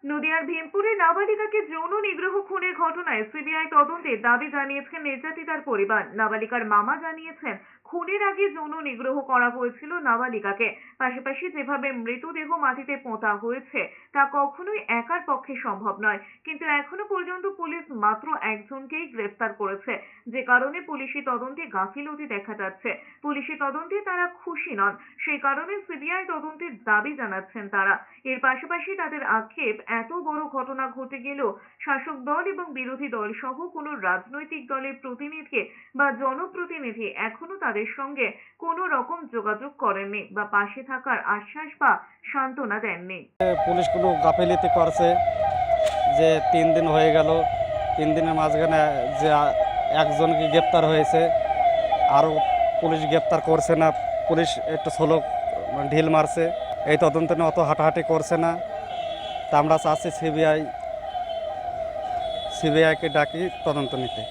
নদিয়ার ভীমপুরে নাবালিকাকে যৌন নিগ্রহ খুনের ঘটনায় সিবিআই তদন্তের দাবি জানিয়েছেন নির্যাতিতার পরিবার। নাবালিকার মামা জানিয়েছেন, খুনের আগে যৌন নিগ্রহ করা হয়েছিল নাবালিকাকে। পাশাপাশি যেভাবে মৃতদেহ মাটিতে পোঁতা হয়েছে তা কখনোই একার পক্ষে সম্ভব নয়। কিন্তু এখনো পর্যন্ত পুলিশ মাত্র একজনকেই গ্রেফতার করেছে, যে কারণে পুলিশি তদন্তে গাফিলতি দেখা যাচ্ছে। পুলিশি তদন্তে তারা খুশি নন, সেই কারণে সিবিআই তদন্তের দাবি জানাচ্ছেন তারা। এর পাশাপাশি তাদের আক্ষেপ, এত বড় ঘটনা ঘটে গেলেও শাসক দল এবং বিরোধী দল সহ কোনো রাজনৈতিক দলের প্রতিনিধি বা জনপ্রতিনিধি এখনো তাদের সঙ্গে কোনো রকম যোগাযোগ করেননি বা পাশে থাকার আশ্বাস বা সান্ত্বনা দেননি। পুলিশ কোনো গাফিলতি করছে যে 3 দিন হয়ে গেল, 3 দিনের মাঝখানে যে একজনকে গ্রেপ্তার হয়েছে, আরও পুলিশ গ্রেপ্তার করছে না। পুলিশ একটু স্লো ঢিল মারছে, এই তদন্ত নিয়ে অত হাঁটাহাঁটি করছে না। তা আমরা চাচ্ছি সিবিআইকে ডাকি তদন্ত নিতে।